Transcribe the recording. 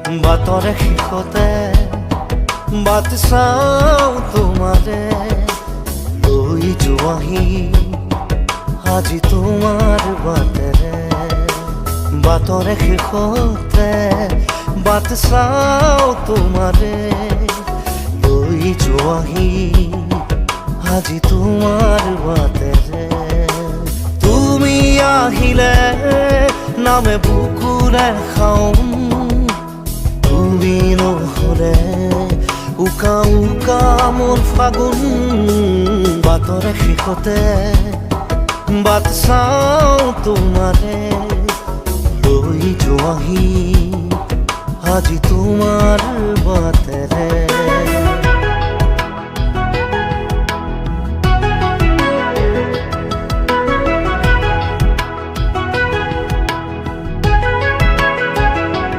বাটৰে শেষতে বাট চাওঁ তোমাৰে লৈ যোৱাহি আজি তোমাৰ বাটেৰে বাটৰে শেষতে বাট চাওঁ তোমাৰে লৈ যোৱাহি আজি তোমাৰ বাটেৰে তুমি আহিলে নামে বুকুৰে খাওঁ তুমি নহ'লে উকা উকা মোৰ ফাগুন বাটৰে শেষতে বাট চাওঁ তোমাৰে লৈ যোৱাহি আজি তোমাৰ বাটেৰে